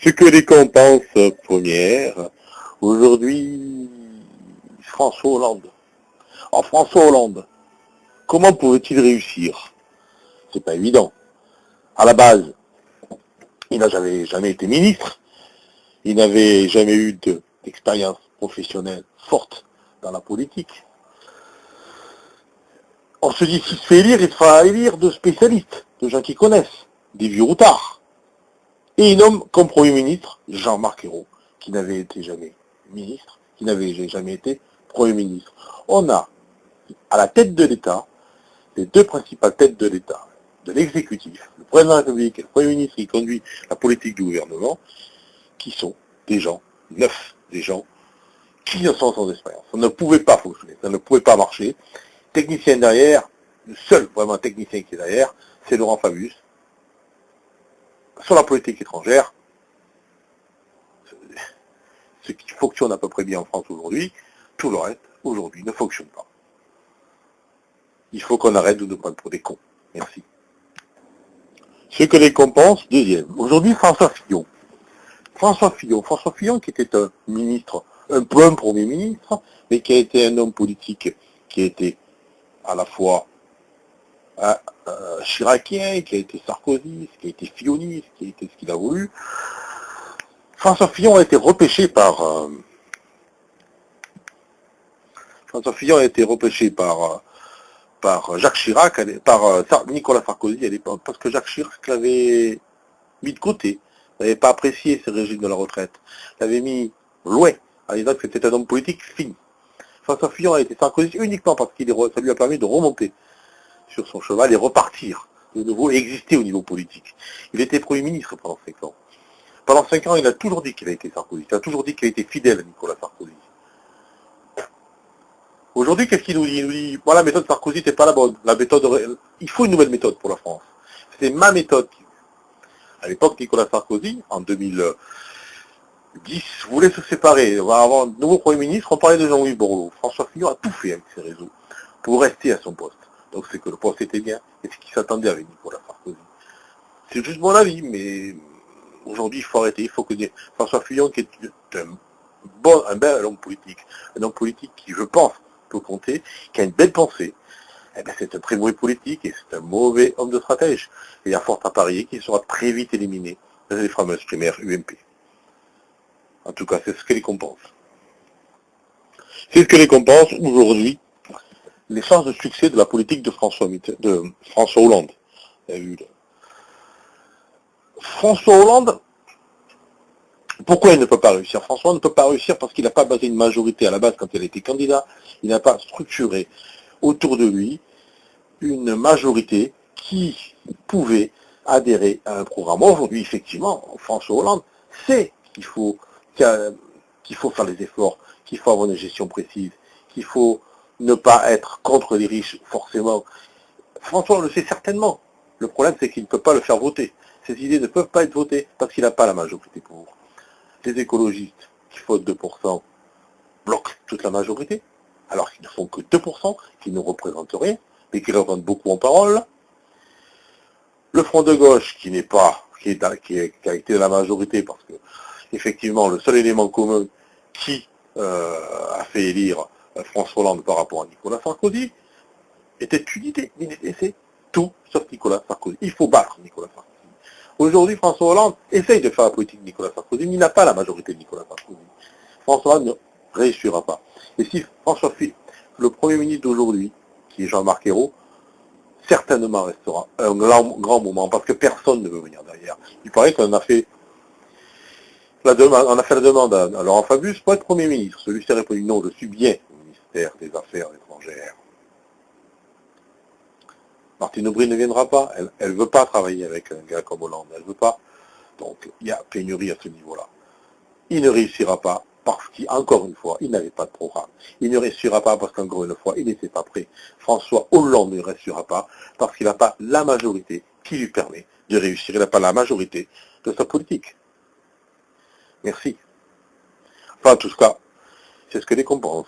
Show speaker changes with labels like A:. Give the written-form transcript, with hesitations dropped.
A: Ce que les compenses premières, aujourd'hui, François Hollande. Alors François Hollande, comment pouvait-il réussir? C'est pas évident. À la base, il n'a jamais été ministre, il n'avait jamais eu d'expérience professionnelle forte dans la politique. On se dit, s'il se fait élire, il fera élire de spécialistes, de gens qui connaissent, des vieux routards. Et il nomme comme Premier ministre Jean-Marc Ayrault, qui n'avait été jamais ministre, qui n'avait jamais été Premier ministre. On a, à la tête de l'État, les deux principales têtes de l'État, de l'exécutif, le président de la République et le Premier ministre qui conduit la politique du gouvernement, qui sont des gens neufs, des gens qui ne sont sans expérience. Ça ne pouvait pas fonctionner, ça ne pouvait pas marcher. Technicien derrière, le seul vraiment technicien qui est derrière, c'est Laurent Fabius. Sur la politique étrangère, ce qui fonctionne à peu près bien en France aujourd'hui, tout le reste, aujourd'hui, ne fonctionne pas. Il faut qu'on arrête de nous prendre pour des cons. Merci. Ce que les cons pensent, deuxième. Aujourd'hui, François Fillon. François Fillon qui était un ministre, un peu un Premier ministre, mais qui a été un homme politique qui a été à la fois chiracien, qui a été sarkozyste, qui a été filloniste, qui a été ce qu'il a voulu. François Fillon a été repêché par Jacques Chirac, par Nicolas Sarkozy à l'époque, parce que Jacques Chirac l'avait mis de côté, n'avait pas apprécié ce régime de la retraite, l'avait mis loin, en disant que c'était un homme politique fini. François Fillon a été Sarkozy uniquement parce que ça lui a permis de remonter sur son cheval et repartir de nouveau et exister au niveau politique. Il était Premier ministre pendant 5 ans. Pendant 5 ans, il a toujours dit qu'il a été Sarkozy. Il a toujours dit qu'il a été fidèle à Nicolas Sarkozy. Aujourd'hui, qu'est-ce qu'il nous dit? Il nous dit, voilà, la méthode Sarkozy, c'est pas la bonne. Il faut une nouvelle méthode pour la France. C'est ma méthode. À l'époque, Nicolas Sarkozy, en 2010, voulait se séparer. On va avoir un nouveau Premier ministre. On parlait de Jean-Louis Borloo. François Fillon a tout fait avec ses réseaux pour rester à son poste. Donc c'est que le poste était bien. Et ce qui s'attendait avec Nicolas Sarkozy. C'est juste mon avis, mais aujourd'hui, il faut arrêter. Il faut que François Fillon, qui est un bel homme politique, qui, je pense, peut compter, qui a une belle pensée, eh bien, c'est un très mauvais politique et c'est un mauvais homme de stratège. Et il y a fort à parier qu'il sera très vite éliminé dans les fameuses primaires UMP. En tout cas, c'est ce que les compensent. C'est ce que les compensent aujourd'hui les chances de succès de la politique de François Hollande. Vous avez vu, là. François Hollande, pourquoi il ne peut pas réussir? François ne peut pas réussir parce qu'il n'a pas basé une majorité à la base quand il a été candidat. Il n'a pas structuré autour de lui une majorité qui pouvait adhérer à un programme. Aujourd'hui, effectivement, François Hollande sait qu'il faut faire des efforts, qu'il faut avoir une gestion précise, qu'il faut ne pas être contre les riches, forcément. François le sait certainement. Le problème, c'est qu'il ne peut pas le faire voter. Ces idées ne peuvent pas être votées parce qu'il n'a pas la majorité pour. Les écologistes qui votent 2% bloquent toute la majorité, alors qu'ils ne font que 2%, qui ne représentent rien, mais qui représentent beaucoup en parole. Le Front de gauche, qui a été dans la majorité, parce que, effectivement, le seul élément commun qui a fait élire François Hollande par rapport à Nicolas Sarkozy était une idée. C'est tout sauf Nicolas Sarkozy. Il faut battre Nicolas Sarkozy. Aujourd'hui, François Hollande essaye de faire la politique de Nicolas Sarkozy, mais il n'a pas la majorité de Nicolas Sarkozy. François Hollande ne réussira pas. Et si François Fillon, le Premier ministre d'aujourd'hui, qui est Jean-Marc Ayrault, certainement restera un grand moment, parce que personne ne veut venir derrière. Il paraît qu'on a fait la demande à Laurent Fabius pour être Premier ministre. Celui-ci a répondu non, je suis bien au ministère des Affaires étrangères. Martine Aubry ne viendra pas, elle ne veut pas travailler avec un gars comme Hollande, elle ne veut pas. Donc il y a pénurie à ce niveau-là. Il ne réussira pas parce qu'encore une fois, il n'avait pas de programme. Il ne réussira pas parce qu'encore une fois, il n'était pas prêt. François Hollande ne réussira pas parce qu'il n'a pas la majorité qui lui permet de réussir. Il n'a pas la majorité de sa politique. Merci. Enfin, en tout cas, c'est ce que les compensent.